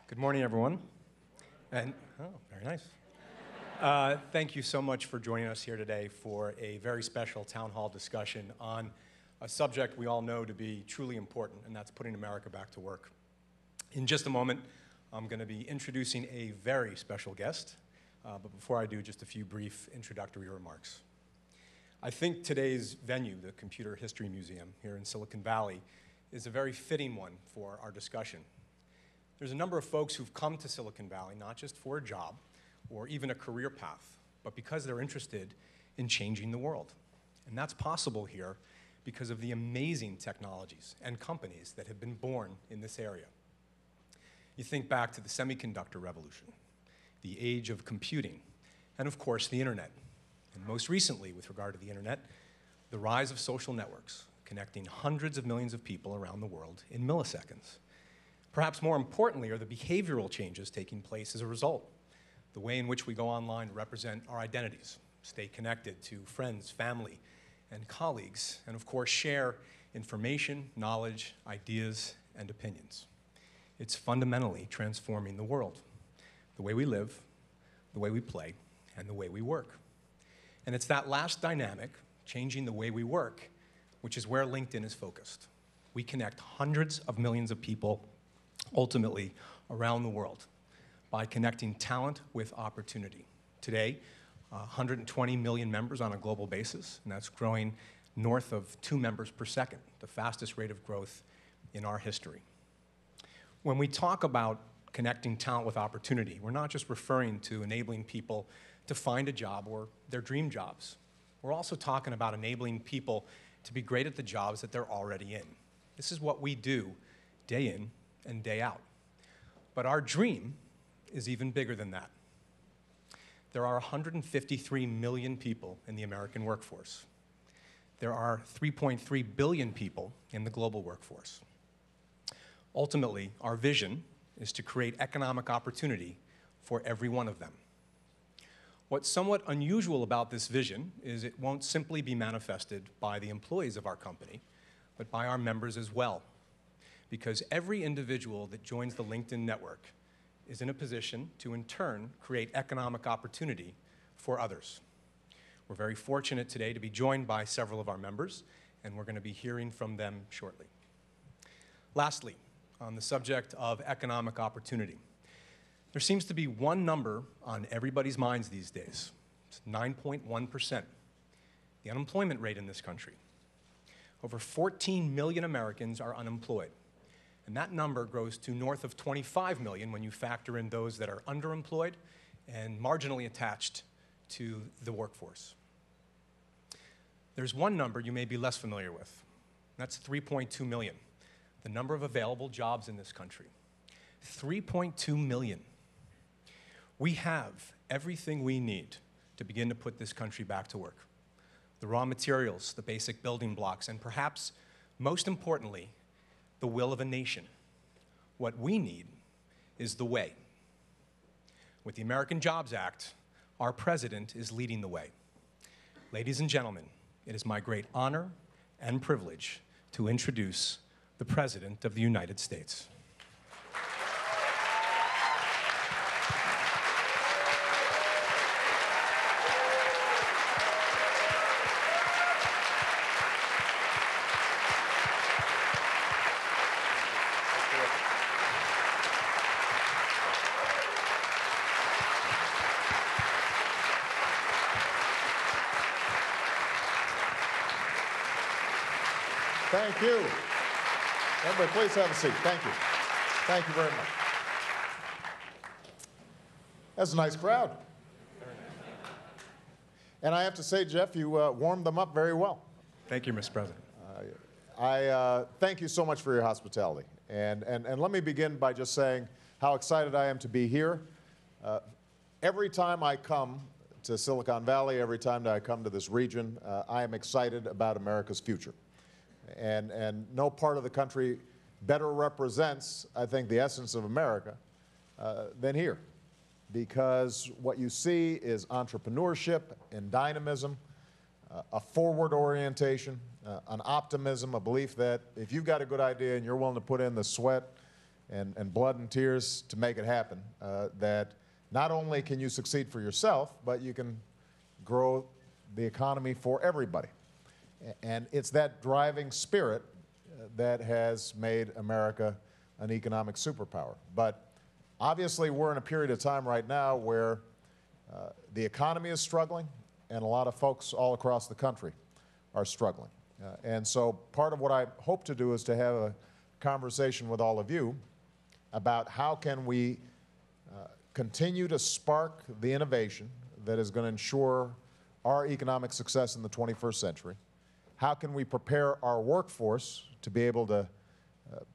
Good morning, everyone. And, very nice. Thank you so much for joining us here today for a very special town hall discussion on a subject we all know to be truly important, and that's putting America back to work. In just a moment, I'm going to be introducing a very special guest, but before I do, just a few brief introductory remarks. I think today's venue, the Computer History Museum here in Silicon Valley, is a very fitting one for our discussion. There's a number of folks who've come to Silicon Valley not just for a job or even a career path, but because they're interested in changing the world. And that's possible here because of the amazing technologies and companies that have been born in this area. You think back to the semiconductor revolution, the age of computing, and of course the internet. And most recently, with regard to the internet, the rise of social networks, connecting hundreds of millions of people around the world in milliseconds. Perhaps more importantly are the behavioral changes taking place as a result. The way in which we go online to represent our identities, stay connected to friends, family, and colleagues, and of course share information, knowledge, ideas, and opinions. It's fundamentally transforming the world, the way we live, the way we play, and the way we work. And it's that last dynamic, changing the way we work, which is where LinkedIn is focused. We connect hundreds of millions of people ultimately around the world by connecting talent with opportunity. Today, 120 million members on a global basis, and that's growing north of 2 members per second, the fastest rate of growth in our history. When we talk about connecting talent with opportunity, we're not just referring to enabling people to find a job or their dream jobs. We're also talking about enabling people to be great at the jobs that they're already in. This is what we do day in and day out. But our dream is even bigger than that. There are 153 million people in the American workforce. There are 3.3 billion people in the global workforce. Ultimately, our vision is to create economic opportunity for every one of them. What's somewhat unusual about this vision is it won't simply be manifested by the employees of our company, but by our members as well. Because every individual that joins the LinkedIn network is in a position to, in turn, create economic opportunity for others. We're very fortunate today to be joined by several of our members, and we're going to be hearing from them shortly. Lastly, on the subject of economic opportunity, there seems to be one number on everybody's minds these days. It's 9.1%, the unemployment rate in this country. Over 14 million Americans are unemployed. And that number grows to north of 25 million when you factor in those that are underemployed and marginally attached to the workforce. There's one number you may be less familiar with. That's 3.2 million, the number of available jobs in this country. 3.2 million. We have everything we need to begin to put this country back to work. The raw materials, the basic building blocks, and perhaps most importantly, the will of a nation. What we need is the way. With the American Jobs Act, our president is leading the way. Ladies and gentlemen, it is my great honor and privilege to introduce the President of the United States. Thank you. Everybody, please have a seat. Thank you. Thank you very much. That's a nice crowd. And I have to say, Jeff, you warmed them up very well. Thank you, Mr. President. I thank you so much for your hospitality. And let me begin by just saying how excited I am to be here. Every time I come to Silicon Valley, every time that I come to this region, I am excited about America's future. And no part of the country better represents, I think, the essence of America than here. Because what you see is entrepreneurship and dynamism, a forward orientation, an optimism, a belief that if you've got a good idea and you're willing to put in the sweat and blood and tears to make it happen, that not only can you succeed for yourself, but you can grow the economy for everybody. And it's that driving spirit that has made America an economic superpower. But obviously, we're in a period of time right now where the economy is struggling, and a lot of folks all across the country are struggling. And so part of what I hope to do is to have a conversation with all of you about how can we continue to spark the innovation that is going to ensure our economic success in the 21st century. How can we prepare our workforce to be able to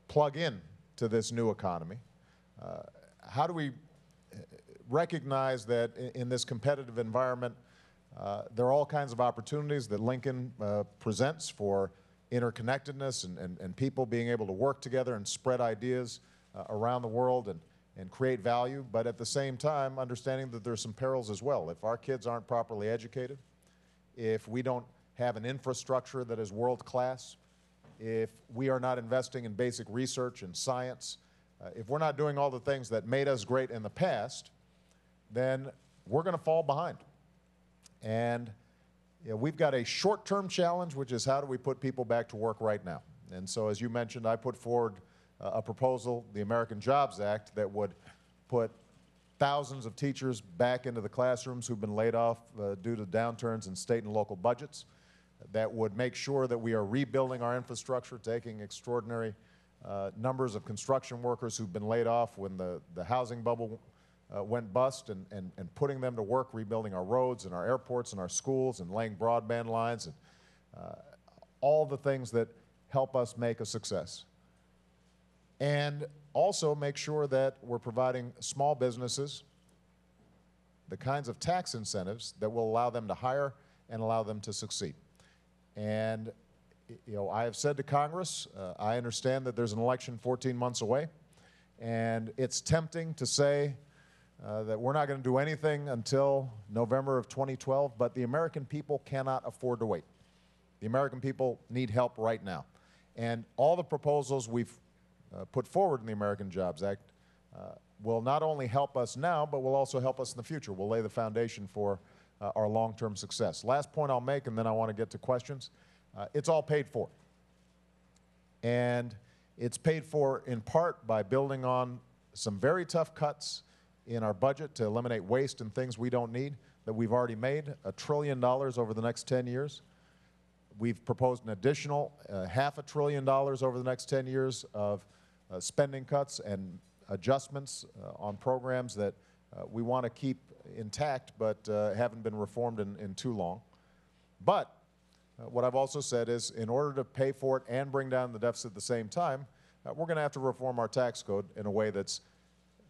plug in to this new economy? How do we recognize that in this competitive environment, there are all kinds of opportunities that Lincoln presents for interconnectedness and people being able to work together and spread ideas around the world and create value, but at the same time understanding that there's some perils as well. If our kids aren't properly educated, if we don't have an infrastructure that is world-class, if we are not investing in basic research and science, if we're not doing all the things that made us great in the past, then we're going to fall behind. And we've got a short-term challenge, which is how do we put people back to work right now? And so, as you mentioned, I put forward a proposal, the American Jobs Act, that would put thousands of teachers back into the classrooms who've been laid off due to downturns in state and local budgets, that would make sure that we are rebuilding our infrastructure, taking extraordinary numbers of construction workers who've been laid off when the housing bubble went bust and putting them to work rebuilding our roads and our airports and our schools and laying broadband lines and all the things that help us make a success. And also make sure that we're providing small businesses the kinds of tax incentives that will allow them to hire and allow them to succeed. And I have said to Congress, I understand that there's an election 14 months away, and it's tempting to say that we're not going to do anything until November of 2012, but the American people cannot afford to wait. The American people need help right now. And all the proposals we've put forward in the American Jobs Act will not only help us now, but will also help us in the future. We'll lay the foundation for our long-term success. Last point I'll make, and then I want to get to questions. It's all paid for. And it's paid for in part by building on some very tough cuts in our budget to eliminate waste and things we don't need that we've already made, $1 trillion over the next 10 years. We've proposed an additional $500 billion over the next 10 years of spending cuts and adjustments on programs that we want to keep intact but haven't been reformed in too long. But what I've also said is in order to pay for it and bring down the deficit at the same time, we're going to have to reform our tax code in a way that's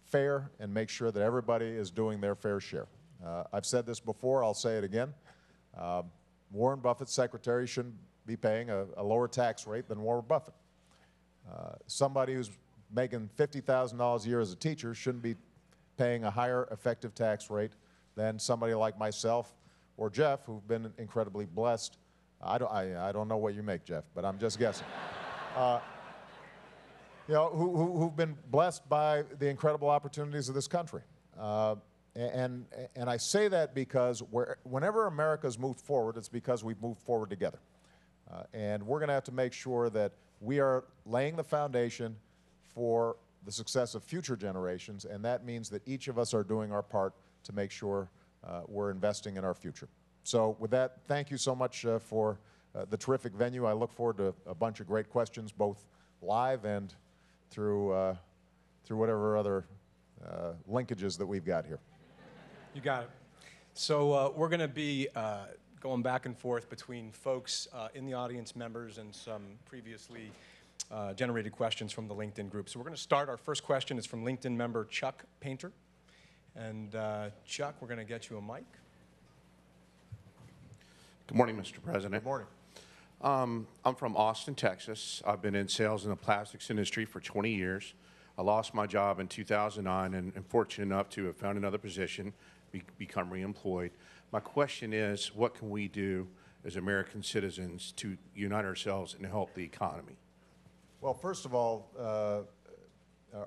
fair and make sure that everybody is doing their fair share. I've said this before, I'll say it again. Warren Buffett's secretary shouldn't be paying a lower tax rate than Warren Buffett. Somebody who's making $50,000 a year as a teacher shouldn't be paying a higher effective tax rate than somebody like myself or Jeff, who've been incredibly blessed. I don't know what you make, Jeff, but I'm just guessing. Who've been blessed by the incredible opportunities of this country. And I say that because whenever America's moved forward, it's because we've moved forward together. And we're going to have to make sure that we are laying the foundation for the success of future generations, and that means that each of us are doing our part to make sure we're investing in our future. So with that, thank you so much for the terrific venue. I look forward to a bunch of great questions, both live and through whatever other linkages that we've got here. You got it. So we're going to be going back and forth between folks in the audience, members, and some previously generated questions from the LinkedIn group. So we're going to start. Our first question is from LinkedIn member Chuck Painter. And Chuck, we're going to get you a mic. Good morning, Mr. President. Good morning. I'm from Austin, Texas. I've been in sales in the plastics industry for 20 years. I lost my job in 2009 and am fortunate enough to have found another position, become reemployed. My question is, what can we do as American citizens to unite ourselves and help the economy? Well, first of all,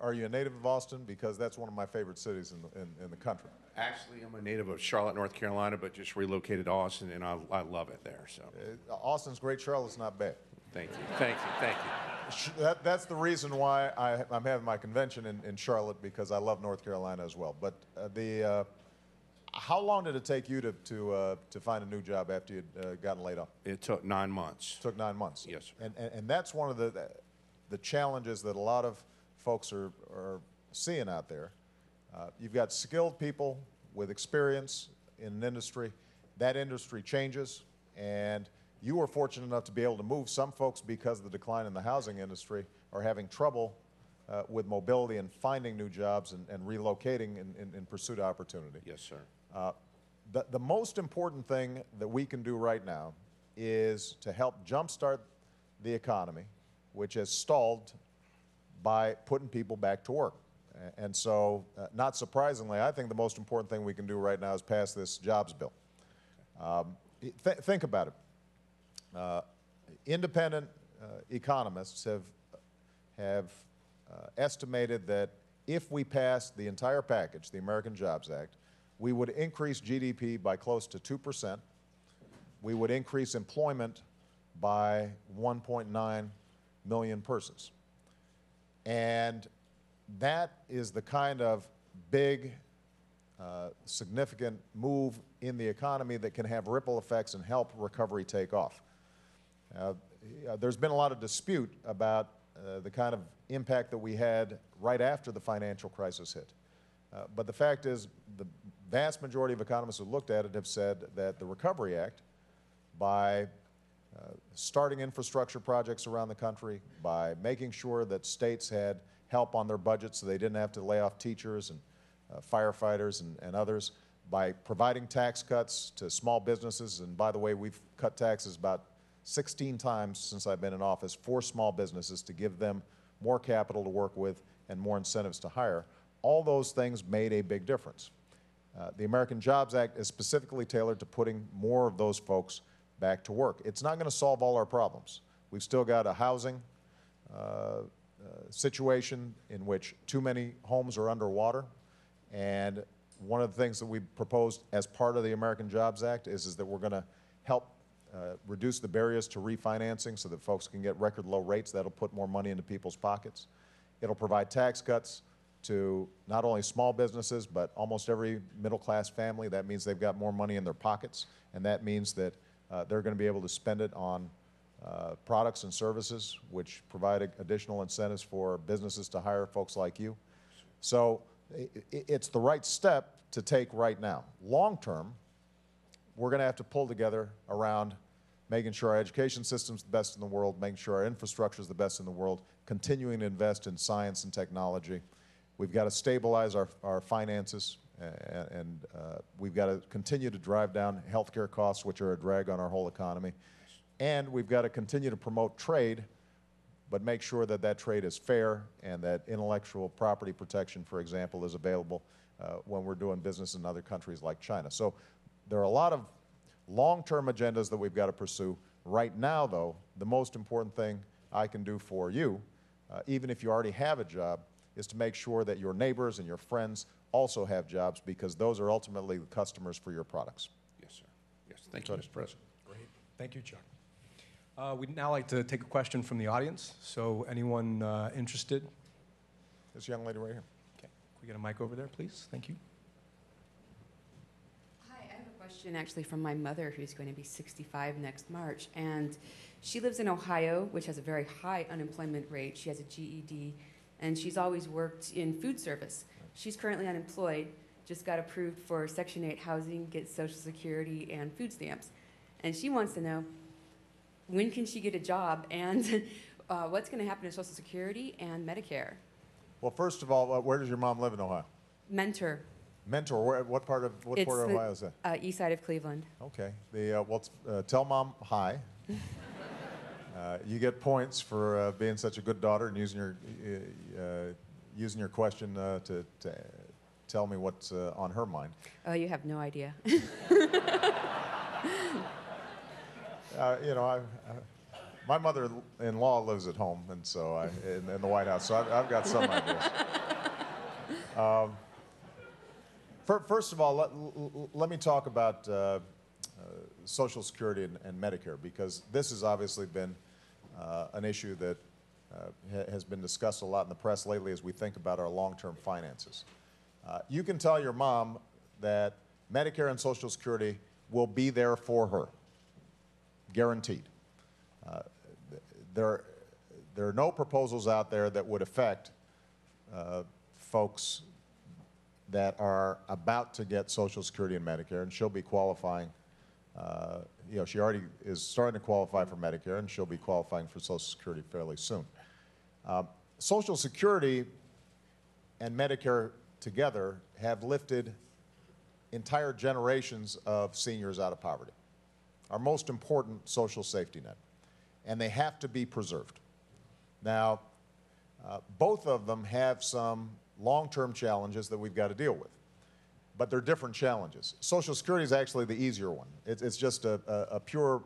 are you a native of Austin? Because that's one of my favorite cities in the country. Actually, I'm a native of Charlotte, North Carolina, but just relocated to Austin, and I love it there. So, Austin's great, Charlotte's not bad. thank you, thank you, thank you. That's the reason why I'm having my convention in Charlotte, because I love North Carolina as well. But how long did it take you to find a new job after you'd gotten laid off? It took 9 months. It took 9 months. Yes, sir. And that's one of the challenges that a lot of folks are seeing out there. You've got skilled people with experience in an industry. That industry changes, and you were fortunate enough to be able to move. Some folks, because of the decline in the housing industry, are having trouble with mobility and finding new jobs and relocating in pursuit of opportunity. Yes, sir. The most important thing that we can do right now is to help jumpstart the economy, which has stalled, by putting people back to work. And so, not surprisingly, I think the most important thing we can do right now is pass this jobs bill. Think about it. Independent economists have estimated that if we pass the entire package, the American Jobs Act, we would increase GDP by close to 2%. We would increase employment by 1.9 million persons. And that is the kind of big, significant move in the economy that can have ripple effects and help recovery take off. There's been a lot of dispute about the kind of impact that we had right after the financial crisis hit. But the fact is, the vast majority of economists who looked at it have said that the Recovery Act, by starting infrastructure projects around the country, by making sure that states had help on their budgets so they didn't have to lay off teachers and firefighters and others, by providing tax cuts to small businesses, and by the way, we've cut taxes about 16 times since I've been in office for small businesses to give them more capital to work with and more incentives to hire. All those things made a big difference. The American Jobs Act is specifically tailored to putting more of those folks back to work. It's not going to solve all our problems. We've still got a housing situation in which too many homes are underwater, and one of the things that we proposed as part of the American Jobs Act is that we're going to help reduce the barriers to refinancing so that folks can get record low rates. That'll put more money into people's pockets. It'll provide tax cuts to not only small businesses, but almost every middle-class family. That means they've got more money in their pockets, and that means that they're going to be able to spend it on products and services, which provide additional incentives for businesses to hire folks like you. So it's the right step to take right now. Long term, we're going to have to pull together around making sure our education system's the best in the world, making sure our infrastructure is the best in the world, continuing to invest in science and technology. We've got to stabilize our finances, and we've got to continue to drive down healthcare costs, which are a drag on our whole economy. And we've got to continue to promote trade, but make sure that that trade is fair and that intellectual property protection, for example, is available when we're doing business in other countries like China. So there are a lot of long-term agendas that we've got to pursue. Right now, though, the most important thing I can do for you, even if you already have a job, is to make sure that your neighbors and your friends also have jobs, because those are ultimately the customers for your products. Yes, sir. Yes, thank you, Mr. President. Great. Thank you, Chuck. We'd now like to take a question from the audience. So anyone interested? This young lady right here. Okay. Can we get a mic over there, please? Thank you. Hi, I have a question actually from my mother, who's going to be 65 next March. And she lives in Ohio, which has a very high unemployment rate. She has a GED, and she's always worked in food service. She's currently unemployed, just got approved for Section 8 housing, gets Social Security and food stamps. And she wants to know, when can she get a job, and what's going to happen to Social Security and Medicare? Well, first of all, where does your mom live in Ohio? Mentor. Mentor. What part of Ohio is that? East side of Cleveland. Okay. Tell mom hi. You get points for being such a good daughter and using your question to tell me what's on her mind. Oh, you have no idea. My mother-in-law lives at home, and so in the White House, so I've got some ideas. First of all, let me talk about Social Security and Medicare, because this has obviously been an issue that has been discussed a lot in the press lately as we think about our long-term finances. You can tell your mom that Medicare and Social Security will be there for her, guaranteed. There are no proposals out there that would affect folks that are about to get Social Security and Medicare, and she'll be qualifying. She already is starting to qualify for Medicare, and she'll be qualifying for Social Security fairly soon. Social Security and Medicare together have lifted entire generations of seniors out of poverty, our most important social safety net, and they have to be preserved. Now, both of them have some long-term challenges that we've got to deal with, but they're different challenges. Social Security is actually the easier one. It's just a pure,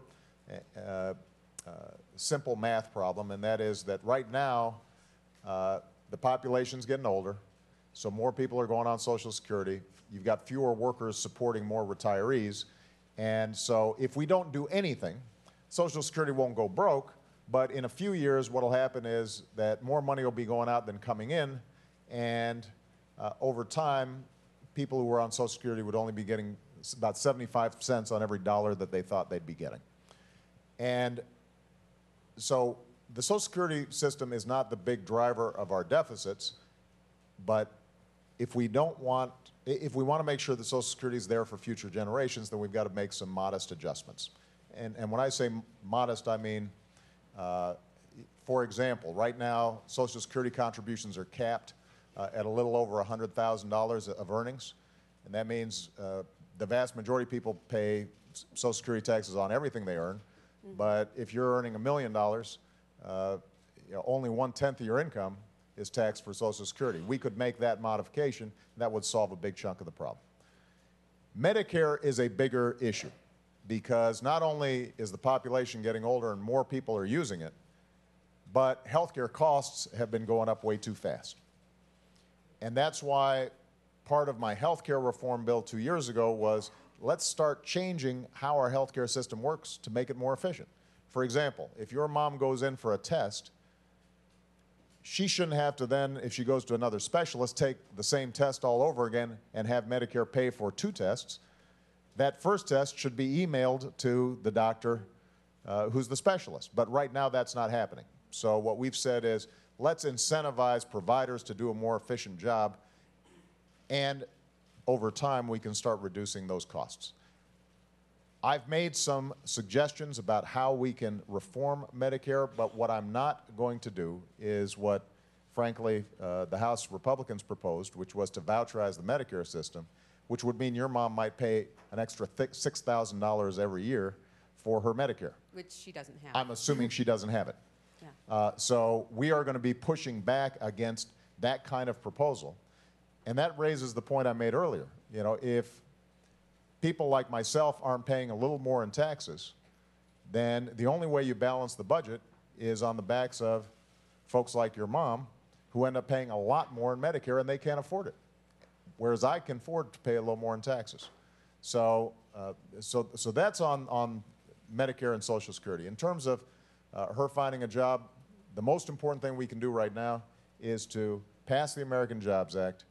simple math problem, and that is that right now, the population's getting older, so more people are going on Social Security. You've got fewer workers supporting more retirees, and so if we don't do anything, Social Security won't go broke, but in a few years what will happen is that more money will be going out than coming in, and over time, people who are on Social Security would only be getting about 75 cents on every dollar that they thought they'd be getting. And so the Social Security system is not the big driver of our deficits, but if we want to make sure that Social Security is there for future generations, then we've got to make some modest adjustments. And when I say modest, I mean, for example, right now, Social Security contributions are capped at a little over $100,000 of earnings, and that means the vast majority of people pay Social Security taxes on everything they earn, but if you're earning $1 million, only 1/10 of your income is taxed for Social Security. We could make that modification, and that would solve a big chunk of the problem. Medicare is a bigger issue because not only is the population getting older and more people are using it, but healthcare costs have been going up way too fast. And that's why part of my healthcare reform bill 2 years ago was, let's start changing how our healthcare system works to make it more efficient. For example, if your mom goes in for a test, she shouldn't have to then, if she goes to another specialist, take the same test all over again and have Medicare pay for 2 tests. That first test should be emailed to the doctor who's the specialist. But right now, that's not happening. So what we've said is, let's incentivize providers to do a more efficient job, and over time, we can start reducing those costs. I've made some suggestions about how we can reform Medicare, but what I'm not going to do is what, frankly, the House Republicans proposed, which was to voucherize the Medicare system, which would mean your mom might pay an extra $6,000 every year for her Medicare. Which she doesn't have. I'm assuming she doesn't have it. Yeah. So we are going to be pushing back against that kind of proposal. And that raises the point I made earlier. If people like myself aren't paying a little more in taxes, then the only way you balance the budget is on the backs of folks like your mom who end up paying a lot more in Medicare and they can't afford it, whereas I can afford to pay a little more in taxes. So that's on Medicare and Social Security. In terms of her finding a job, the most important thing we can do right now is to pass the American Jobs Act,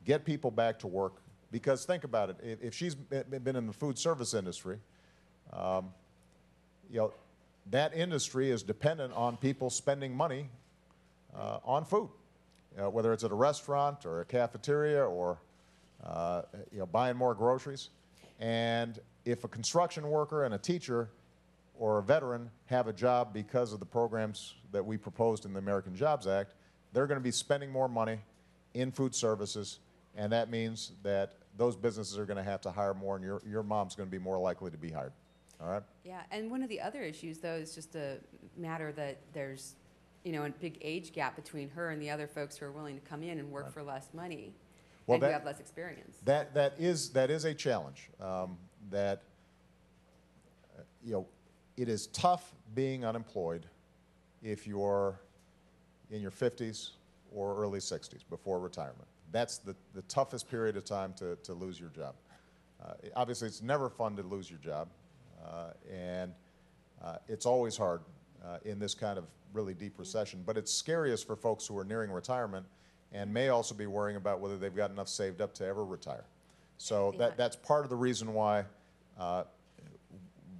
get people back to work, because think about it, if she's been in the food service industry, that industry is dependent on people spending money on food, whether it's at a restaurant or a cafeteria or buying more groceries. And if a construction worker and a teacher or a veteran have a job because of the programs that we proposed in the American Jobs Act, they're going to be spending more money in food services, and that means that those businesses are going to have to hire more, and your mom's going to be more likely to be hired. All right? Yeah, and one of the other issues, though, is just a matter that there's, a big age gap between her and the other folks who are willing to come in and work for less money and who have less experience. That is a challenge. it is tough being unemployed if you're in your 50s or early 60s before retirement. That's the toughest period of time to lose your job. Obviously, it's never fun to lose your job, and it's always hard in this kind of really deep recession. But it's scariest for folks who are nearing retirement and may also be worrying about whether they've got enough saved up to ever retire. So that's part of the reason why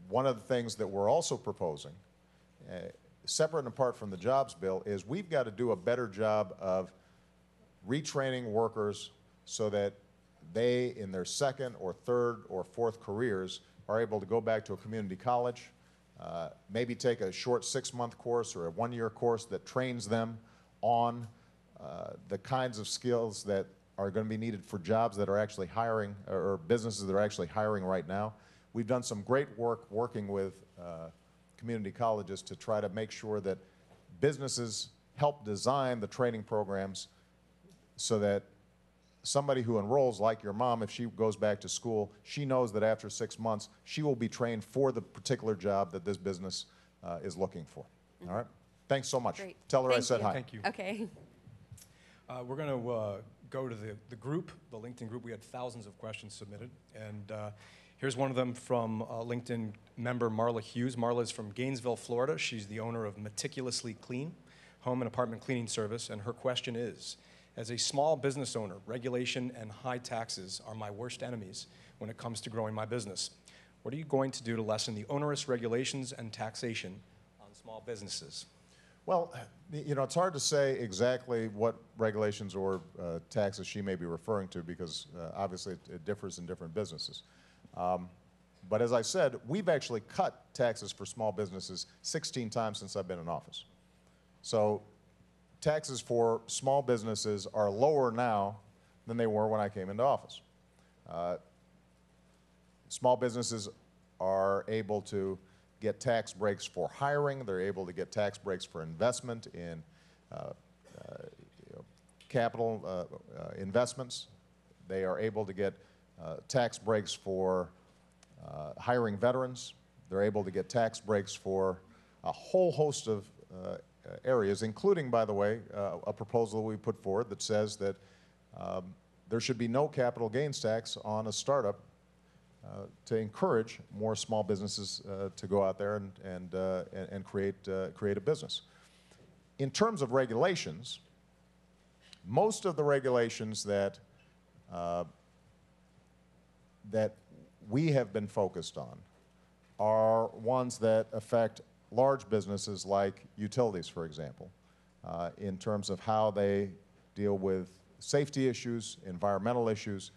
one of the things that we're also proposing, separate and apart from the jobs bill, is we've got to do a better job of retraining workers so that they, in their second or third or fourth careers, are able to go back to a community college, maybe take a short 6-month course or a 1-year course that trains them on the kinds of skills that are going to be needed for jobs that are actually hiring, or businesses that are actually hiring right now. We've done some great work working with community colleges to try to make sure that businesses help design the training programs so that somebody who enrolls, like your mom, if she goes back to school, she knows that after 6 months, she will be trained for the particular job that this business is looking for. All right? Thanks so much. Great. Tell her I Thank said you. hi. Thank you. Okay. We're going to go to the group, the LinkedIn group. We had thousands of questions submitted, and here's one of them from LinkedIn member Marla Hughes. Marla is from Gainesville, Florida. She's the owner of Meticulously Clean home and apartment cleaning service, and her question is, as a small business owner, regulation and high taxes are my worst enemies when it comes to growing my business. What are you going to do to lessen the onerous regulations and taxation on small businesses? Well, you know, it's hard to say exactly what regulations or taxes she may be referring to because obviously it differs in different businesses. But as I said, we've actually cut taxes for small businesses 16 times since I've been in office. So taxes for small businesses are lower now than they were when I came into office. Small businesses are able to get tax breaks for hiring. They're able to get tax breaks for investment in capital investments. They are able to get tax breaks for hiring veterans. They're able to get tax breaks for a whole host of areas, including, by the way, a proposal we put forward that says that there should be no capital gains tax on a startup to encourage more small businesses to go out there and create a business. In terms of regulations, most of the regulations that we have been focused on are ones that affect large businesses like utilities, for example, in terms of how they deal with safety issues, environmental issues.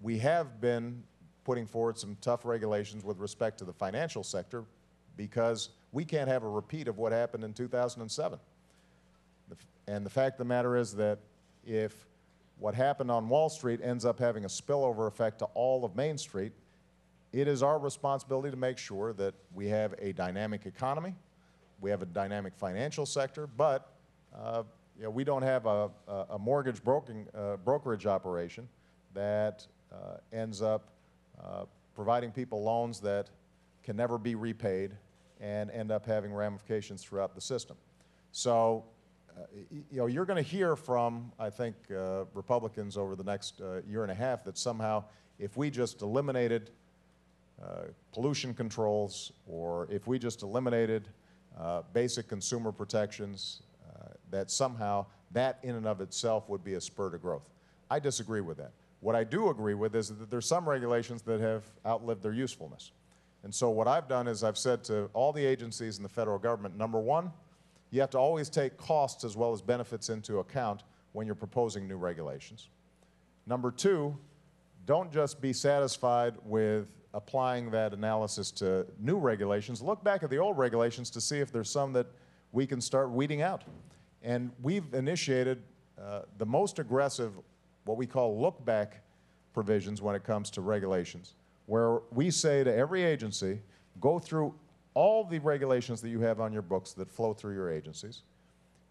We have been putting forward some tough regulations with respect to the financial sector because we can't have a repeat of what happened in 2007. And the fact of the matter is that if what happened on Wall Street ends up having a spillover effect to all of Main Street, it is our responsibility to make sure that we have a dynamic economy, we have a dynamic financial sector, but you know, we don't have a mortgage brokerage operation that ends up providing people loans that can never be repaid and end up having ramifications throughout the system. So, you know, you're going to hear from, I think, Republicans over the next year and a half that somehow if we just eliminated pollution controls or if we just eliminated basic consumer protections, that somehow that in and of itself would be a spur to growth. I disagree with that. What I do agree with is that there's some regulations that have outlived their usefulness. And so what I've done is I've said to all the agencies in the federal government, number one, you have to always take costs as well as benefits into account when you're proposing new regulations. Number two, don't just be satisfied with applying that analysis to new regulations. Look back at the old regulations to see if there's some that we can start weeding out. And we've initiated the most aggressive, what we call look-back provisions when it comes to regulations, where we say to every agency, go through all the regulations that you have on your books that flow through your agencies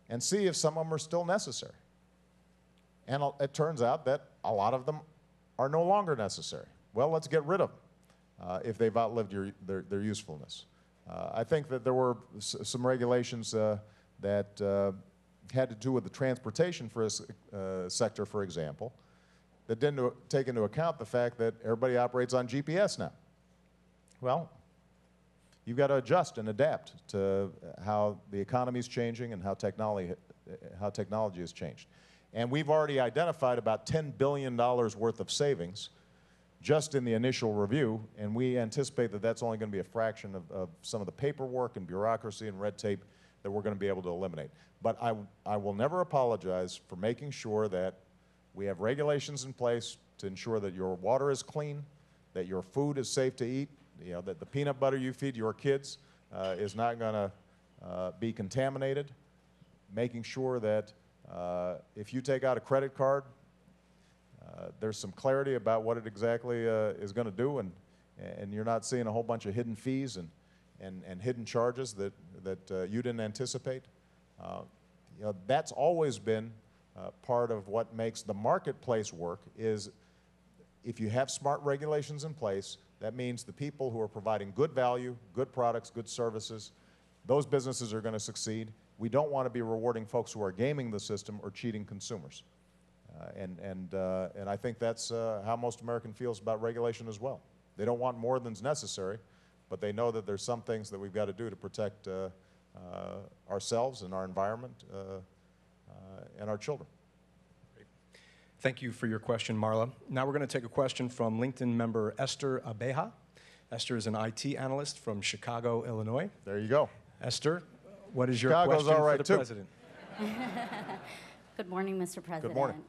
and see if some of them are still necessary. And it turns out that a lot of them are no longer necessary. Well, let's get rid of them if they've outlived their usefulness. I think that there were some regulations that had to do with the transportation sector, for example, that didn't take into account the fact that everybody operates on GPS now. Well, you've got to adjust and adapt to how the economy is changing and how technology has changed. And we've already identified about $10 billion worth of savings just in the initial review, and we anticipate that that's only going to be a fraction of some of the paperwork and bureaucracy and red tape that we're going to be able to eliminate. But I will never apologize for making sure that we have regulations in place to ensure that your water is clean, that your food is safe to eat, you know, that the peanut butter you feed your kids is not going to be contaminated, making sure that if you take out a credit card, there's some clarity about what it exactly is going to do, and you're not seeing a whole bunch of hidden fees and hidden charges that you didn't anticipate. You know, that's always been part of what makes the marketplace work. Is if you have smart regulations in place, that means the people who are providing good value, good products, good services, those businesses are going to succeed. We don't want to be rewarding folks who are gaming the system or cheating consumers. And I think that's how most American feels about regulation as well. They don't want more than's necessary, but they know that there's some things that we've got to do to protect ourselves and our environment and our children. Thank you for your question, Marla. Now we're going to take a question from LinkedIn member Esther Abeja. Esther is an IT analyst from Chicago, Illinois. There you go. Esther, what is your Chicago's question all right for the too. president? Good morning, Mr. President. Good morning.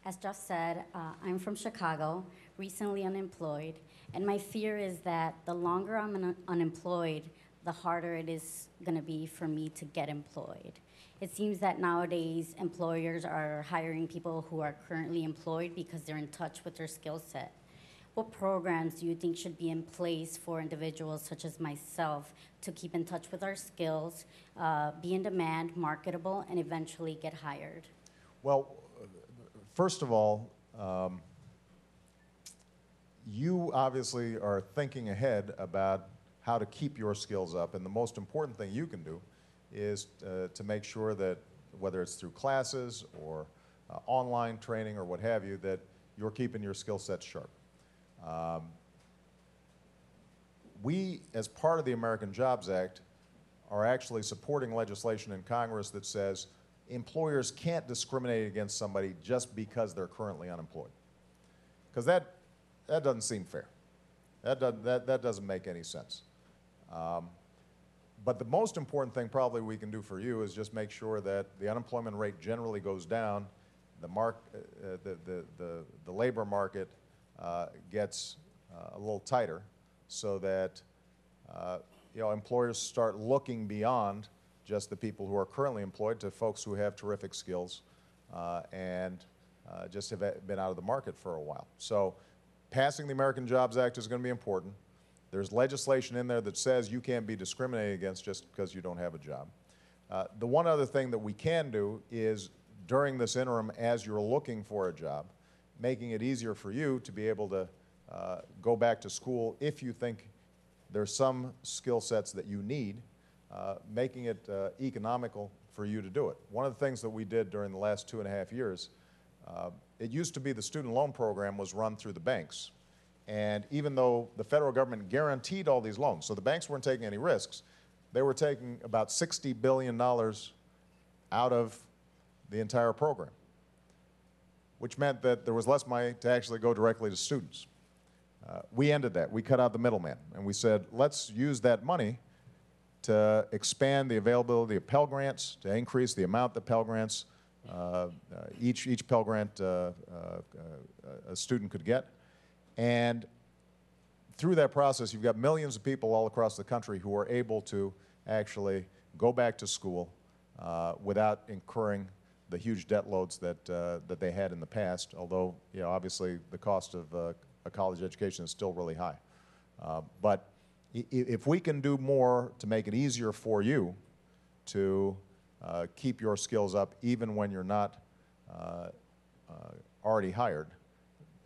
As just said, I'm from Chicago, recently unemployed, and my fear is that the longer I'm unemployed, the harder it is going to be for me to get employed. It seems that nowadays employers are hiring people who are currently employed because they're in touch with their skill set. What programs do you think should be in place for individuals such as myself to keep in touch with our skills, be in demand, marketable, and eventually get hired? Well, first of all, you obviously are thinking ahead about how to keep your skills up, and the most important thing you can do is to make sure that, whether it's through classes or online training or what have you, that you're keeping your skill sets sharp. We, as part of the American Jobs Act, are actually supporting legislation in Congress that says employers can't discriminate against somebody just because they're currently unemployed. Because that doesn't seem fair. That doesn't make any sense. But the most important thing probably we can do for you is just make sure that the unemployment rate generally goes down, the labor market gets a little tighter, so that you know, employers start looking beyond just the people who are currently employed to folks who have terrific skills and just have been out of the market for a while. So passing the American Jobs Act is going to be important. There's legislation in there that says you can't be discriminated against just because you don't have a job. The one other thing that we can do is, during this interim, as you're looking for a job, making it easier for you to be able to go back to school if you think there's some skill sets that you need, making it economical for you to do it. One of the things that we did during the last 2.5 years, it used to be the student loan program was run through the banks. And even though the federal government guaranteed all these loans, so the banks weren't taking any risks, they were taking about $60 billion out of the entire program, which meant that there was less money to actually go directly to students. We ended that. We cut out the middleman, and we said, let's use that money to expand the availability of Pell Grants, to increase the amount that Pell Grants, each Pell Grant a student could get. And through that process, you've got millions of people all across the country who are able to actually go back to school without incurring the huge debt loads that they had in the past, although, you know, obviously the cost of a college education is still really high. But if we can do more to make it easier for you to keep your skills up even when you're not already hired,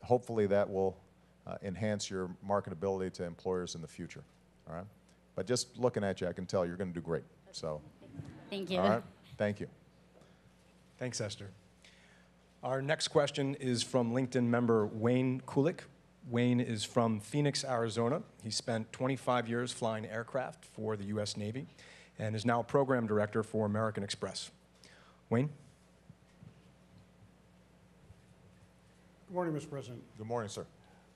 hopefully that will enhance your marketability to employers in the future. All right? but just looking at you, I can tell you're going to do great. So, Thank you. all right, thank you. Thanks, Esther. Our next question is from LinkedIn member Wayne Kulik. Wayne is from Phoenix, Arizona. He spent 25 years flying aircraft for the U.S. Navy and is now program director for American Express. Wayne? Good morning, Mr. President. Good morning, sir.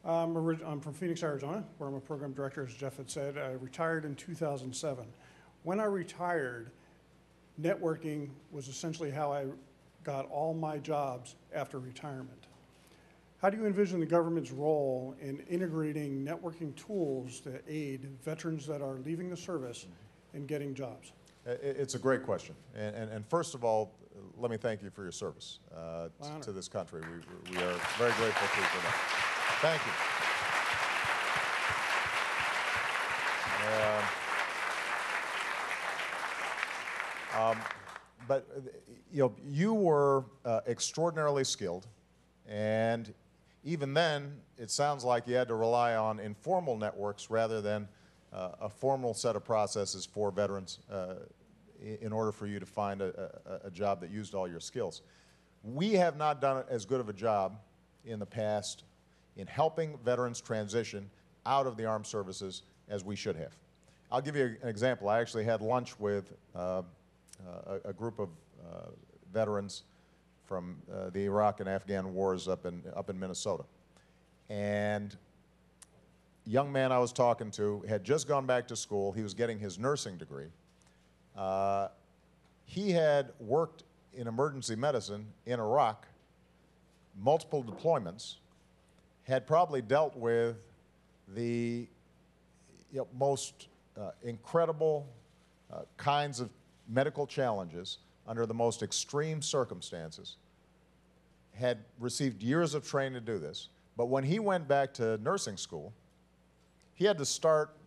I'm from Phoenix, Arizona, where I'm a program director, as Jeff had said. I retired in 2007. When I retired, networking was essentially how I got all my jobs after retirement. How do you envision the government's role in integrating networking tools to aid veterans that are leaving the service in getting jobs? It's a great question. And first of all, let me thank you for your service to this country. We are very grateful to you for that. Thank you. But you were extraordinarily skilled, and even then, it sounds like you had to rely on informal networks rather than a formal set of processes for veterans in order for you to find a job that used all your skills. We have not done as good of a job in the past in helping veterans transition out of the armed services as we should have. I'll give you an example. I actually had lunch with a group of veterans from the Iraq and Afghan wars up in Minnesota. And a young man I was talking to had just gone back to school. He was getting his nursing degree. He had worked in emergency medicine in Iraq, multiple deployments, had probably dealt with the most incredible kinds of medical challenges under the most extreme circumstances, had received years of training to do this. But when he went back to nursing school, he had to start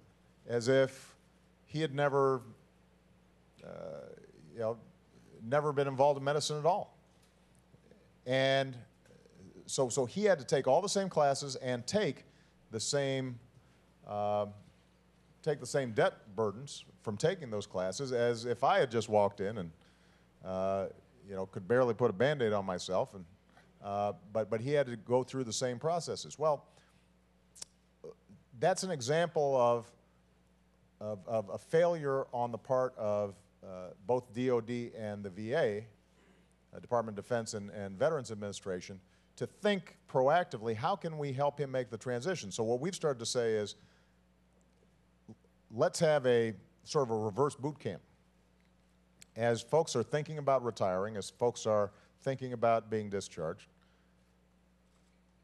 as if he had never never been involved in medicine at all. And so he had to take all the same classes and take the same debt burdens from taking those classes as if I had just walked in and could barely put a Band-Aid on myself. And but he had to go through the same processes. Well, that's an example of a failure on the part of both DOD and the VA, Department of Defense and Veterans Administration, to think proactively, how can we help him make the transition? So what we've started to say is, let's have a sort of a reverse boot camp. As folks are thinking about retiring, as folks are thinking about being discharged,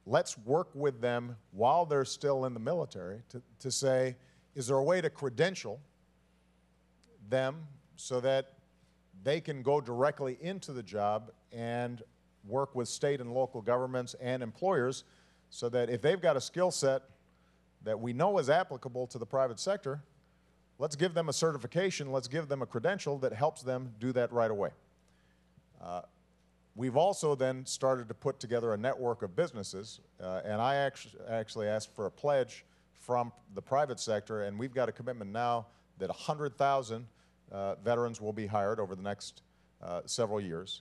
let's work with them while they're still in the military to say, is there a way to credential them so that they can go directly into the job and work with state and local governments and employers so that if they've got a skill set that we know is applicable to the private sector, let's give them a certification, let's give them a credential that helps them do that right away. We've also then started to put together a network of businesses, and I actually asked for a pledge from the private sector, and we've got a commitment now that 100,000 veterans will be hired over the next several years.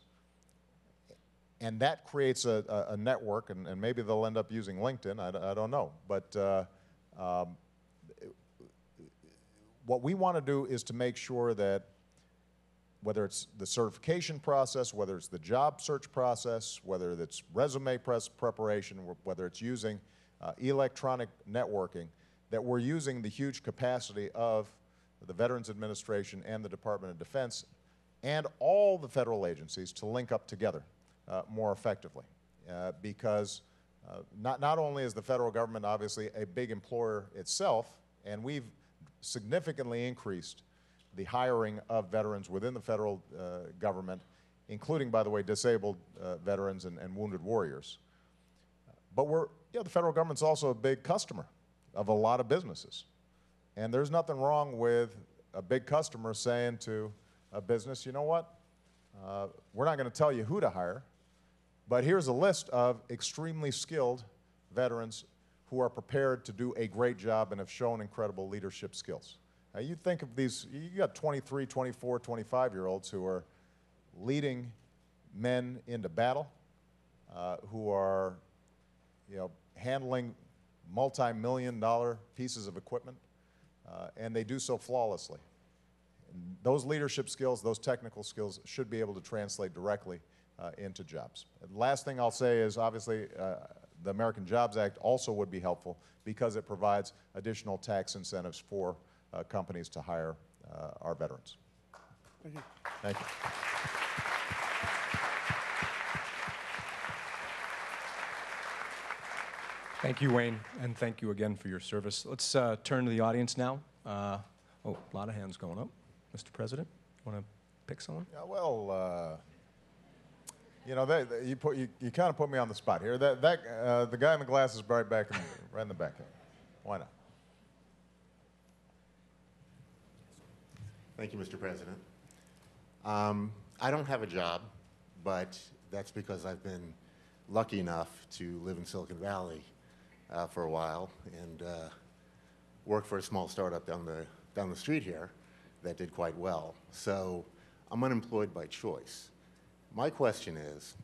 And that creates a network, and maybe they'll end up using LinkedIn, I don't know. But what we want to do is to make sure that whether it's the certification process, whether it's the job search process, whether it's resume preparation, whether it's using electronic networking, that we're using the huge capacity of the Veterans Administration and the Department of Defense and all the federal agencies to link up together more effectively. Because not only is the federal government obviously a big employer itself, and we've significantly increased the hiring of veterans within the federal government, including, by the way, disabled veterans and wounded warriors. But the federal government's also a big customer of a lot of businesses. And there's nothing wrong with a big customer saying to a business, you know what, we're not going to tell you who to hire, but here's a list of extremely skilled veterans who are prepared to do a great job and have shown incredible leadership skills. You think of these, you got 23, 24, 25-year-olds who are leading men into battle, who are, handling multi-million-dollar pieces of equipment, and they do so flawlessly. And those leadership skills, those technical skills should be able to translate directly into jobs. And the last thing I'll say is, obviously, the American Jobs Act also would be helpful because it provides additional tax incentives for companies to hire our veterans. Thank you. Thank you. Thank you, Wayne, and thank you again for your service. Let's turn to the audience now. Oh, a lot of hands going up. Mr. President, you want to pick someone? Yeah, well, you kind of put me on the spot here. The guy in the glasses right in the back. Why not? Thank you, Mr. President. I don't have a job, but that's because I've been lucky enough to live in Silicon Valley for a while and work for a small startup down the street here that did quite well. So I'm unemployed by choice. My question is,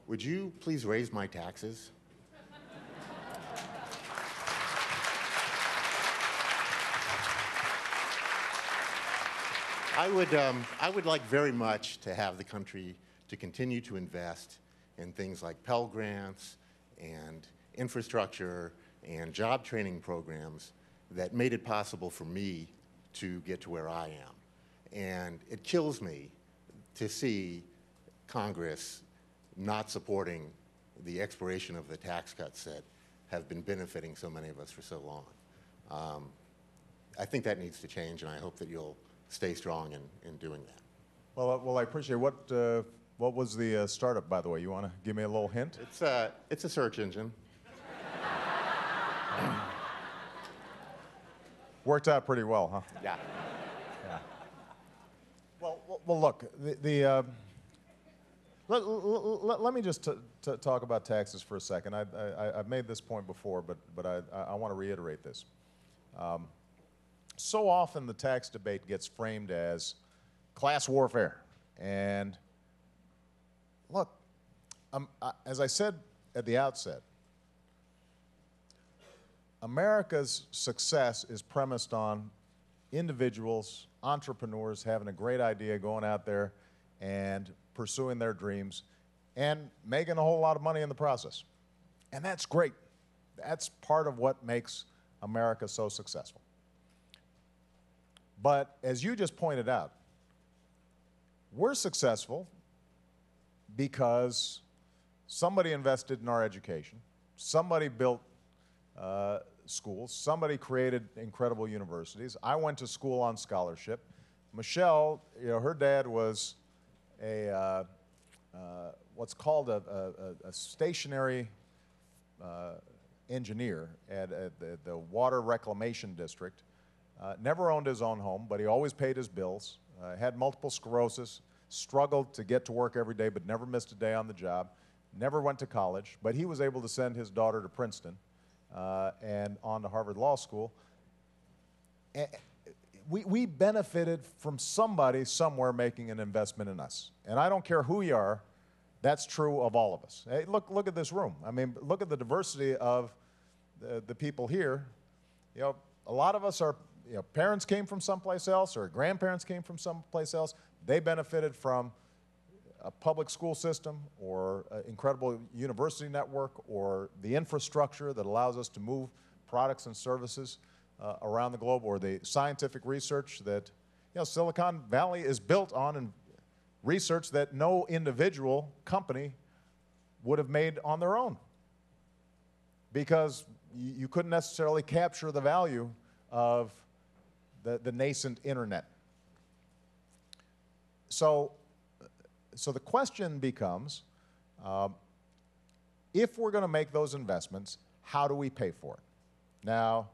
would you please raise my taxes? I would like very much to have the country to continue to invest in things like Pell Grants and infrastructure and job training programs that made it possible for me to get to where I am. And it kills me to see Congress not supporting the expiration of the tax cuts that have been benefiting so many of us for so long. I think that needs to change, and I hope that you'll stay strong in doing that. Well, I appreciate it. What was the startup, by the way? You want to give me a little hint? It's a search engine. Worked out pretty well, huh? Yeah. Yeah. Well, look, let me just talk about taxes for a second. I've made this point before, but I want to reiterate this. So often the tax debate gets framed as class warfare. And look, as I said at the outset, America's success is premised on individuals, entrepreneurs having a great idea, going out there and pursuing their dreams and making a whole lot of money in the process. And that's great. That's part of what makes America so successful. But as you just pointed out, we're successful because somebody invested in our education, somebody built schools, somebody created incredible universities. I went to school on scholarship. Michelle, her dad was what's called a stationary engineer at the Water Reclamation District. Never owned his own home, but he always paid his bills, had multiple sclerosis, struggled to get to work every day, but never missed a day on the job, never went to college, but he was able to send his daughter to Princeton and on to Harvard Law School. We benefited from somebody somewhere making an investment in us. And I don't care who you are, that's true of all of us. Hey, look at this room. I mean, look at the diversity of the people here. A lot of us are, parents came from someplace else or grandparents came from someplace else. They benefited from a public school system or an incredible university network or the infrastructure that allows us to move products and services around the globe, or the scientific research that, Silicon Valley is built on, and research that no individual company would have made on their own, because you couldn't necessarily capture the value of the nascent internet. So the question becomes, if we're going to make those investments, how do we pay for it? Now,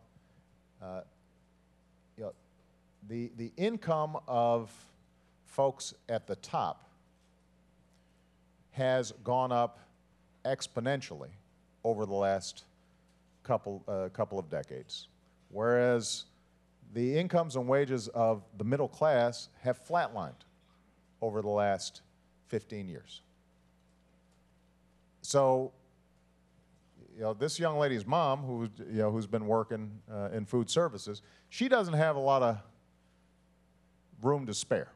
the income of folks at the top has gone up exponentially over the last couple of decades. whereas the incomes and wages of the middle class have flatlined over the last 15 years. So, this young lady's mom, who's been working in food services, she doesn't have a lot of room to spare.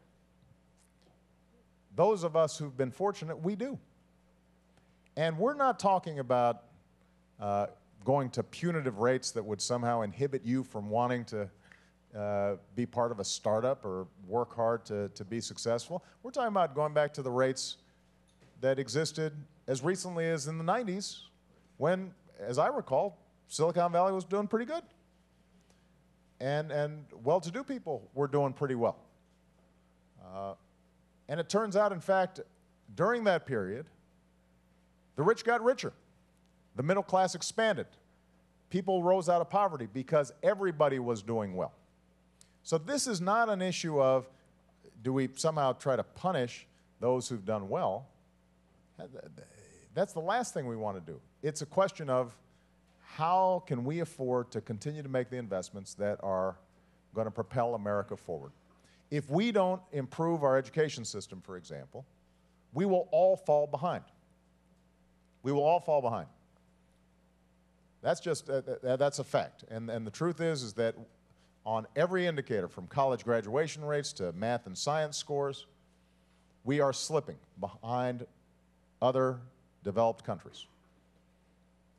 Those of us who've been fortunate, we do. And we're not talking about going to punitive rates that would somehow inhibit you from wanting to be part of a startup or work hard to be successful. We're talking about going back to the rates that existed as recently as in the 90s when, as I recall, Silicon Valley was doing pretty good. And well-to-do people were doing pretty well. And it turns out, in fact, during that period, the rich got richer. The middle class expanded. People rose out of poverty because everybody was doing well. So this is not an issue of, do we somehow try to punish those who've done well? That's the last thing we want to do. It's a question of how can we afford to continue to make the investments that are going to propel America forward. If we don't improve our education system, for example, we will all fall behind. We will all fall behind. That's just, that's a fact. And the truth is that on every indicator, from college graduation rates to math and science scores, we are slipping behind other developed countries.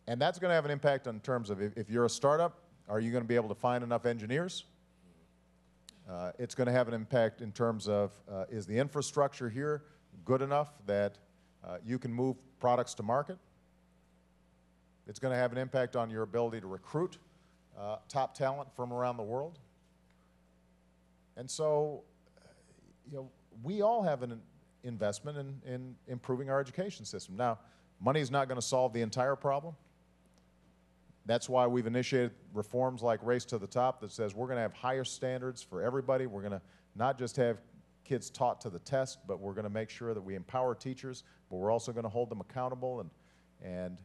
And that's going to have an impact in terms of if you're a startup, are you going to be able to find enough engineers? It's going to have an impact in terms of is the infrastructure here good enough that you can move products to market? It's going to have an impact on your ability to recruit top talent from around the world. And so, we all have an investment in improving our education system. Now, money is not going to solve the entire problem. That's why we've initiated reforms like Race to the Top that says we're going to have higher standards for everybody. We're going to not just have kids taught to the test, but we're going to make sure that we empower teachers, but we're also going to hold them accountable and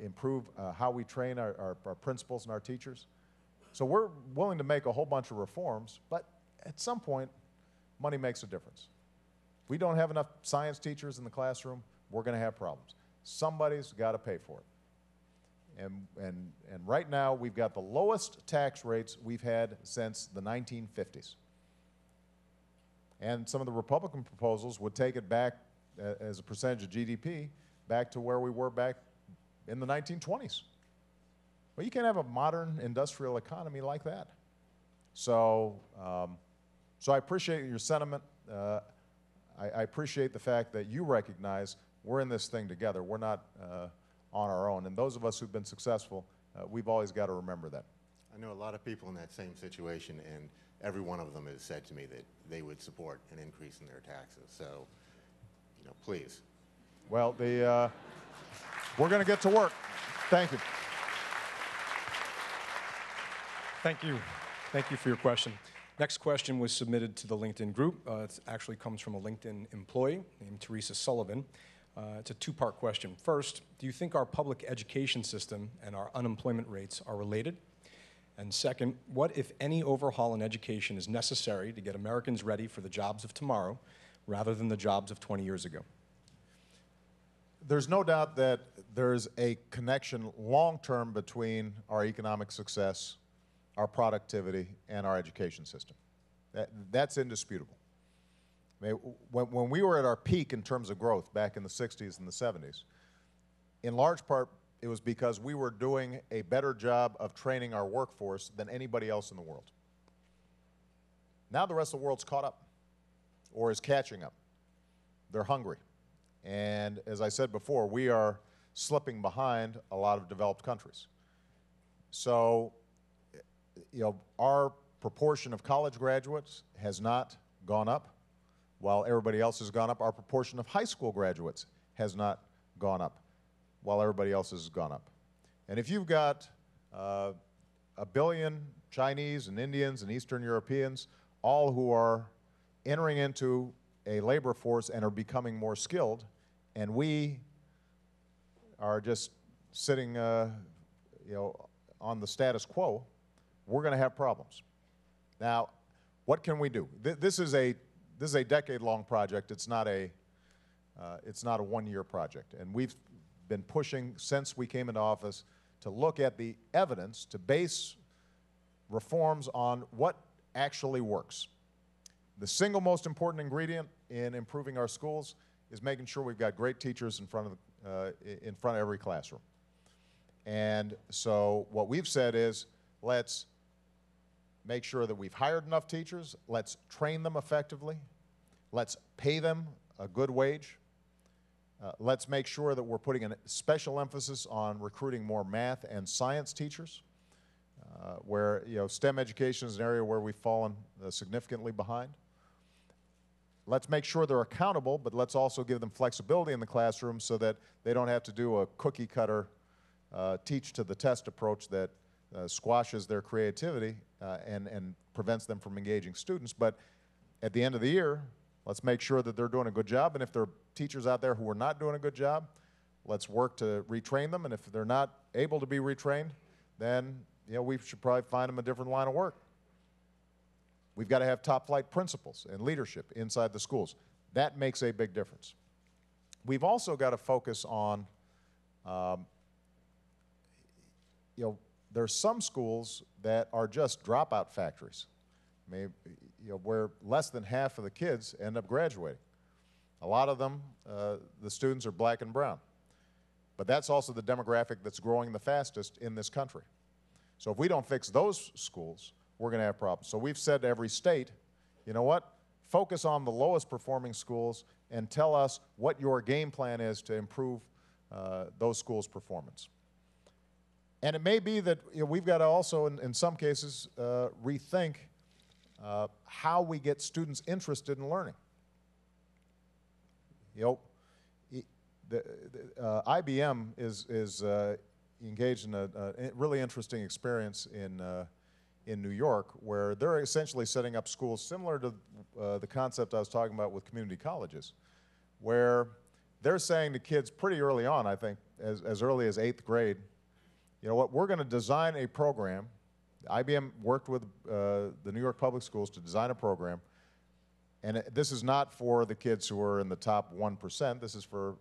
improve how we train our principals and our teachers. So we're willing to make a whole bunch of reforms, but at some point, money makes a difference. If we don't have enough science teachers in the classroom, we're going to have problems. Somebody's got to pay for it. And right now, we've got the lowest tax rates we've had since the 1950s. And some of the Republican proposals would take it back as a percentage of GDP back to where we were back in the 1920s. Well, you can't have a modern industrial economy like that. So, so I appreciate your sentiment. I appreciate the fact that you recognize we're in this thing together. We're not on our own. And those of us who've been successful, we've always got to remember that. I know a lot of people in that same situation, and every one of them has said to me that they would support an increase in their taxes. So, please. Well, we're going to get to work. Thank you. Thank you. Thank you for your question. Next question was submitted to the LinkedIn group. It actually comes from a LinkedIn employee named Teresa Sullivan. It's a two-part question. First, do you think our public education system and our unemployment rates are related? And second, what, if any, overhaul in education is necessary to get Americans ready for the jobs of tomorrow rather than the jobs of 20 years ago? There's no doubt that there's a connection long-term between our economic success, our productivity, and our education system. That's indisputable. I mean, when we were at our peak in terms of growth back in the 60s and the 70s, in large part, it was because we were doing a better job of training our workforce than anybody else in the world. Now the rest of the world's caught up or is catching up. They're hungry. And as I said before, we are slipping behind a lot of developed countries. So, our proportion of college graduates has not gone up. While everybody else has gone up, our proportion of high school graduates has not gone up, while everybody else has gone up. And if you've got 1 billion Chinese and Indians and Eastern Europeans, all who are entering into a labor force and are becoming more skilled, and we are just sitting, on the status quo, we're going to have problems. Now, what can we do? This is a decade-long project. It's not a one-year project. And we've been pushing since we came into office to look at the evidence, to base reforms on what actually works. The single most important ingredient in improving our schools is making sure we've got great teachers in front of every classroom. And so what we've said is, let's make sure that we've hired enough teachers, let's train them effectively, let's pay them a good wage, let's make sure that we're putting a special emphasis on recruiting more math and science teachers, where STEM education is an area where we've fallen significantly behind. Let's make sure they're accountable, but let's also give them flexibility in the classroom so that they don't have to do a cookie-cutter teach-to-the-test approach that squashes their creativity and prevents them from engaging students. But at the end of the year, let's make sure that they're doing a good job, and if there are teachers out there who are not doing a good job, let's work to retrain them, and if they're not able to be retrained, then we should probably find them a different line of work. We've got to have top-flight principals and leadership inside the schools. That makes a big difference. We've also got to focus on, there's some schools that are just dropout factories, where less than half of the kids end up graduating. A lot of them, the students are black and brown. But that's also the demographic that's growing the fastest in this country. So if we don't fix those schools, we're going to have problems. So we've said to every state, you know what? Focus on the lowest performing schools and tell us what your game plan is to improve those schools' performance. And it may be that we've got to also, in some cases, rethink how we get students interested in learning. IBM is engaged in a really interesting experience in New York, where they're essentially setting up schools similar to the concept I was talking about with community colleges, where they're saying to kids pretty early on, I think, as early as 8th grade, you know what, we're going to design a program. IBM worked with the New York Public Schools to design a program, and this is not for the kids who are in the top 1%. This is for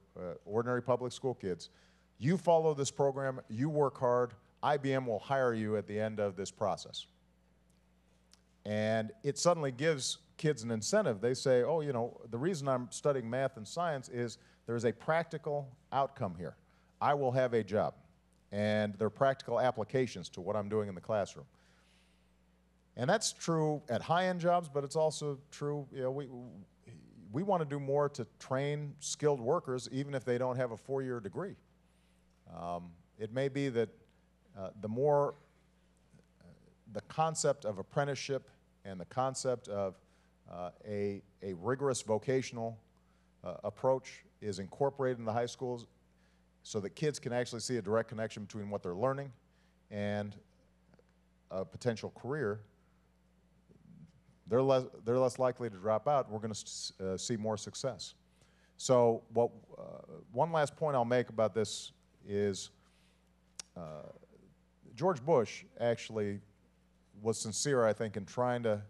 ordinary public school kids. You follow this program, you work hard, IBM will hire you at the end of this process. And it suddenly gives kids an incentive. They say, oh, the reason I'm studying math and science is there's a practical outcome here. I will have a job. And there are practical applications to what I'm doing in the classroom. And that's true at high-end jobs, but it's also true, we want to do more to train skilled workers even if they don't have a 4-year degree. It may be that the concept of apprenticeship and the concept of a rigorous vocational approach is incorporated in the high schools so that kids can actually see a direct connection between what they're learning and a potential career. They're less likely to drop out. We're going to see more success. So one last point I'll make about this is George Bush actually was sincere, I think, in trying to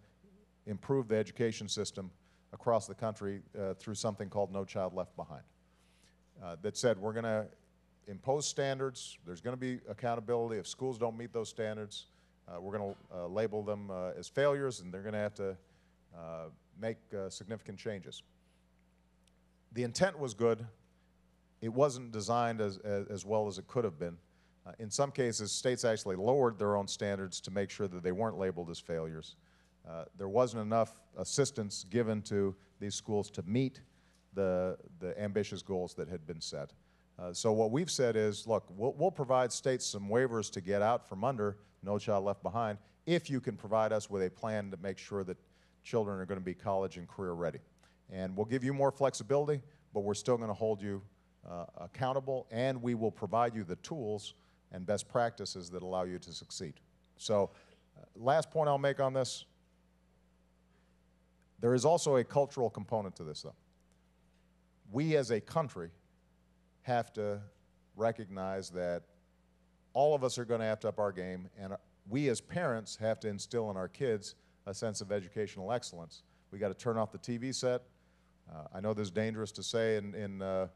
improve the education system across the country through something called No Child Left Behind. That said, we're going to impose standards, there's going to be accountability. If schools don't meet those standards, we're going to label them as failures, and they're going to have to make significant changes. The intent was good. It wasn't designed as well as it could have been. In some cases, states actually lowered their own standards to make sure that they weren't labeled as failures. There wasn't enough assistance given to these schools to meet the ambitious goals that had been set. So what we've said is, look, we'll provide states some waivers to get out from under No Child Left Behind if you can provide us with a plan to make sure that children are going to be college and career ready. And we'll give you more flexibility, but we're still going to hold you accountable, and we will provide you the tools and best practices that allow you to succeed. So last point I'll make on this, there is also a cultural component to this, though. We as a country have to recognize that all of us are going to have to up our game, and we as parents have to instill in our kids a sense of educational excellence. We got to turn off the TV set. I know this is dangerous to say in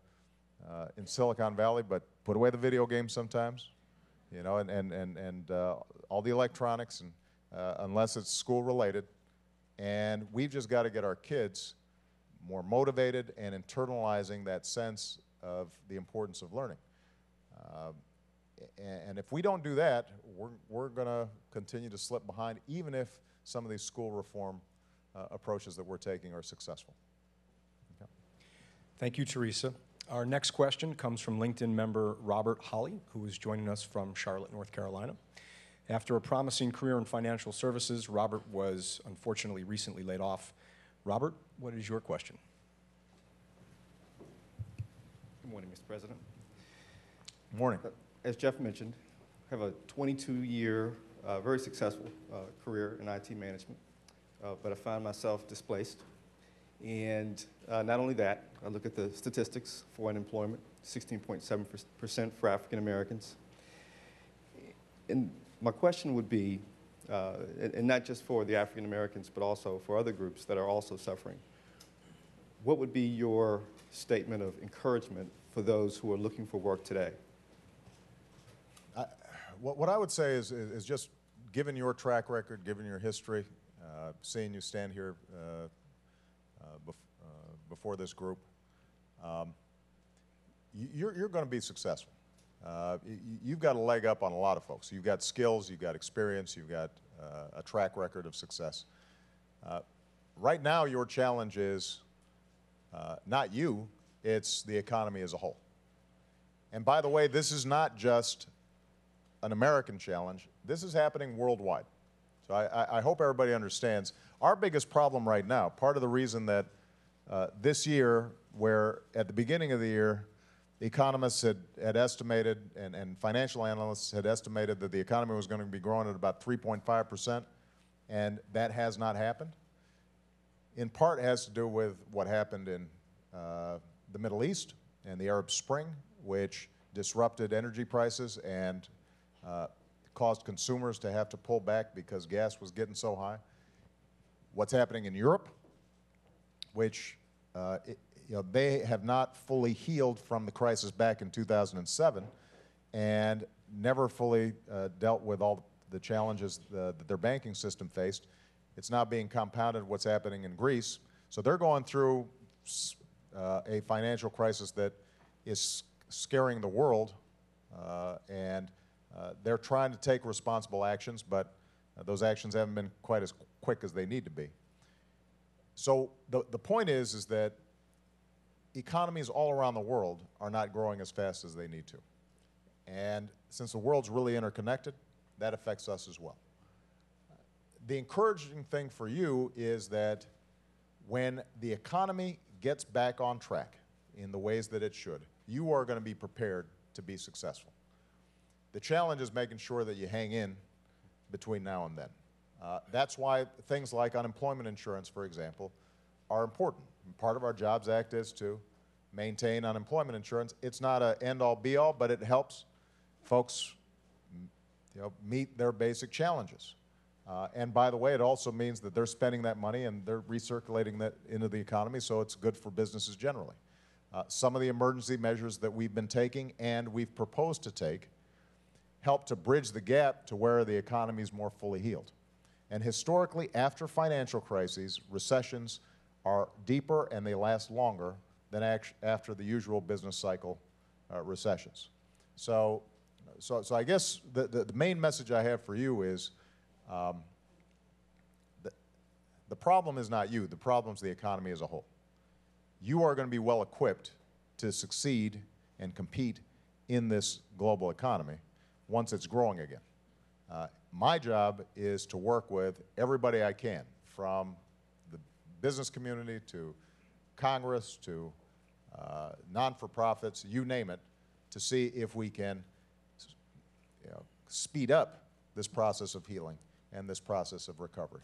Silicon Valley, but put away the video games sometimes, you know, and all the electronics, and unless it's school related. And we've just got to get our kids more motivated and internalizing that sense of the importance of learning. And if we don't do that, we're going to continue to slip behind, even if some of these school reform approaches that we're taking are successful. Okay. Thank you, Teresa. Our next question comes from LinkedIn member Robert Holly, who is joining us from Charlotte, North Carolina. After a promising career in financial services, Robert was unfortunately recently laid off. Robert, what is your question? Good morning, Mr. President. Morning. As Jeff mentioned, I have a 22-year, very successful career in IT management, but I find myself displaced. And not only that, I look at the statistics for unemployment, 16.7% for African Americans. And my question would be, and not just for the African Americans, but also for other groups that are also suffering, what would be your statement of encouragement for those who are looking for work today? What I would say is just given your track record, given your history, seeing you stand here before this group, you're going to be successful. You've got a leg up on a lot of folks. You've got skills, you've got experience, you've got a track record of success. Right now, your challenge is not you, it's the economy as a whole. And by the way, this is not just an American challenge. This is happening worldwide. So I hope everybody understands. Our biggest problem right now, part of the reason that this year, where at the beginning of the year, economists had estimated, and financial analysts had estimated that the economy was going to be growing at about 3.5%, and that has not happened. In part, it has to do with what happened in the Middle East and the Arab Spring, which disrupted energy prices and caused consumers to have to pull back because gas was getting so high. What's happening in Europe, which they have not fully healed from the crisis back in 2007 and never fully dealt with all the challenges that their banking system faced. It's now being compounded what's happening in Greece. So they're going through a financial crisis that is scaring the world, and they're trying to take responsible actions, but those actions haven't been quite as quick as they need to be. So the point is that economies all around the world are not growing as fast as they need to. And since the world's really interconnected, that affects us as well. The encouraging thing for you is that when the economy gets back on track in the ways that it should, you are going to be prepared to be successful. The challenge is making sure that you hang in between now and then. That's why things like unemployment insurance, for example, are important. Part of our Jobs Act is to maintain unemployment insurance. It's not an end-all, be-all, but it helps folks meet their basic challenges. And by the way, it also means that they're spending that money and they're recirculating that into the economy, so it's good for businesses generally. Some of the emergency measures that we've been taking and we've proposed to take help to bridge the gap to where the economy is more fully healed. And historically, after financial crises, recessions are deeper and they last longer than after the usual business cycle recessions. So I guess the main message I have for you is the problem is not you, the problem is the economy as a whole. You are going to be well equipped to succeed and compete in this global economy once it's growing again. My job is to work with everybody I can, from the business community to Congress to non-for-profits, you name it, to see if we can speed up this process of healing and this process of recovery.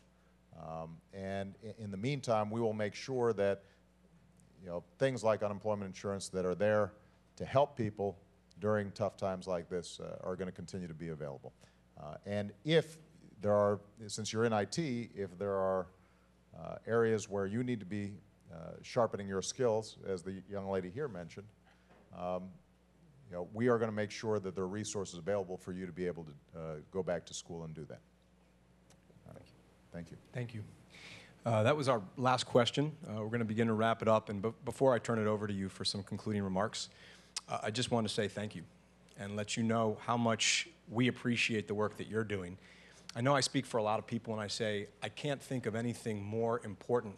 And in the meantime, we will make sure that things like unemployment insurance that are there to help people during tough times like this are going to continue to be available. And if there are, since you're in IT, if there are areas where you need to be sharpening your skills, as the young lady here mentioned, we are going to make sure that there are resources available for you to be able to go back to school and do that. Thank you. Thank you. That was our last question. We're going to begin to wrap it up. And before I turn it over to you for some concluding remarks, I just want to say thank you and let you know how much we appreciate the work that you're doing. I know I speak for a lot of people when I say I can't think of anything more important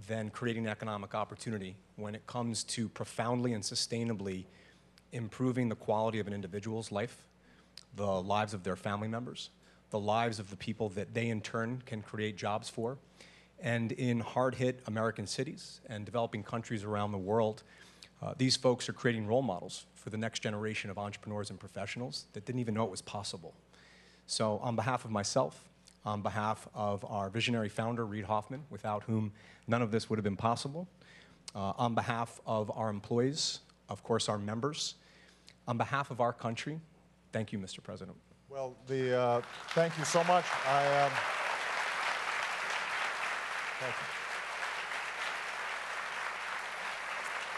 than creating economic opportunity when it comes to profoundly and sustainably improving the quality of an individual's life, the lives of their family members, the lives of the people that they in turn can create jobs for. And in hard-hit American cities and developing countries around the world, these folks are creating role models for the next generation of entrepreneurs and professionals that didn't even know it was possible. So on behalf of myself, on behalf of our visionary founder, Reid Hoffman, without whom none of this would have been possible, on behalf of our employees, of course our members, on behalf of our country, thank you, Mr. President. Well, thank you so much. Thank you.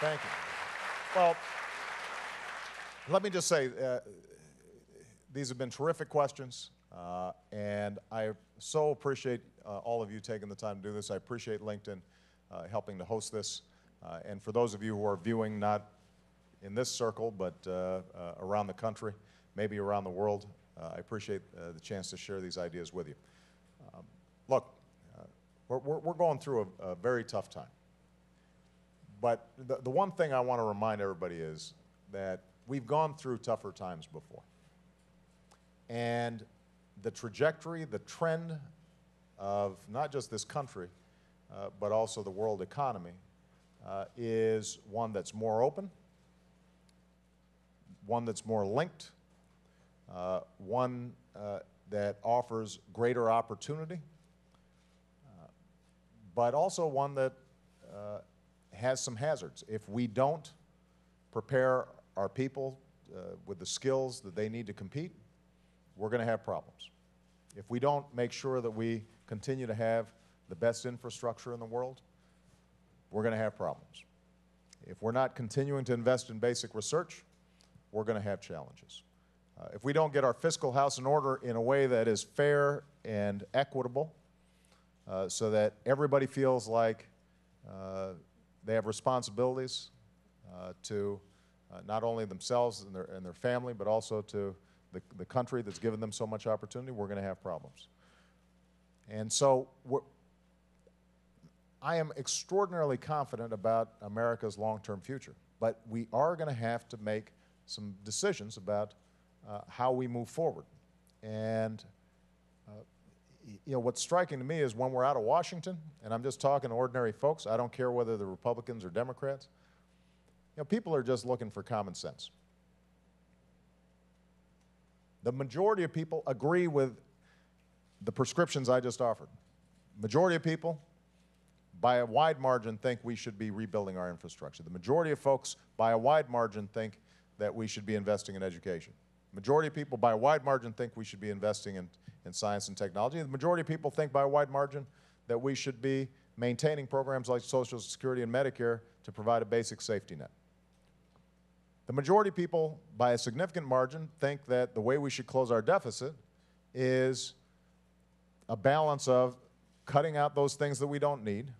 Thank you. Well, let me just say, these have been terrific questions, and I so appreciate all of you taking the time to do this. I appreciate LinkedIn helping to host this. And for those of you who are viewing, not in this circle, but around the country, maybe around the world, I appreciate the chance to share these ideas with you. Look, we're going through a very tough time. But the one thing I want to remind everybody is that we've gone through tougher times before. And the trajectory, the trend of not just this country, but also the world economy, is one that's more open, one that's more linked, one that offers greater opportunity, but also one that has some hazards. If we don't prepare our people with the skills that they need to compete, we're going to have problems. If we don't make sure that we continue to have the best infrastructure in the world, we're going to have problems. If we're not continuing to invest in basic research, we're going to have challenges. If we don't get our fiscal house in order in a way that is fair and equitable, so that everybody feels like they have responsibilities to not only themselves and their family, but also to the country that's given them so much opportunity, we're going to have problems. And so I am extraordinarily confident about America's long-term future, but we are going to have to make some decisions about how we move forward. And what's striking to me is when we're out of Washington, and I'm just talking to ordinary folks, I don't care whether they're Republicans or Democrats, people are just looking for common sense. The majority of people agree with the prescriptions I just offered. Majority of people, by a wide margin, think we should be rebuilding our infrastructure. The majority of folks, by a wide margin, think that we should be investing in education. Majority of people, by a wide margin, think we should be investing in science and technology. The majority of people think, by a wide margin, that we should be maintaining programs like Social Security and Medicare to provide a basic safety net. The majority of people, by a significant margin, think that the way we should close our deficit is a balance of cutting out those things that we don't need,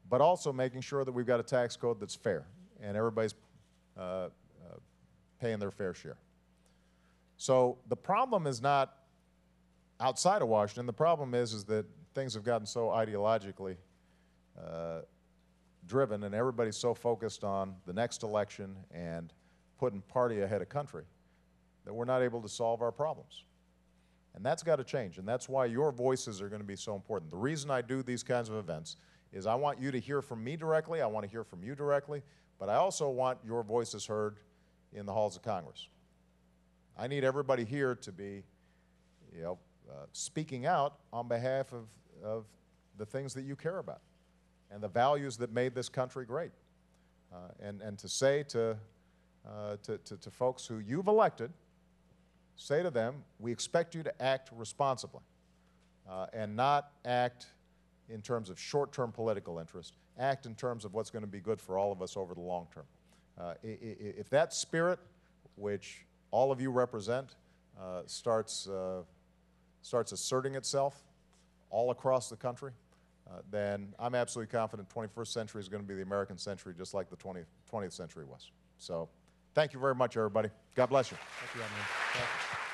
but also making sure that we've got a tax code that's fair and everybody's paying their fair share. So the problem is not outside of Washington. The problem is that things have gotten so ideologically driven, and everybody's so focused on the next election and putting party ahead of country that we're not able to solve our problems. And that's got to change, and that's why your voices are going to be so important. The reason I do these kinds of events is I want you to hear from me directly, I want to hear from you directly, but I also want your voices heard in the halls of Congress. I need everybody here to be speaking out on behalf of the things that you care about and the values that made this country great. And to say to folks who you've elected say to them, we expect you to act responsibly and not act in terms of short-term political interest, act in terms of what's going to be good for all of us over the long term. If that spirit, which all of you represent, starts asserting itself all across the country, then I'm absolutely confident 21st century is going to be the American century just like the 20th century was. So thank you very much, everybody. God bless you. Thank you, Admiral.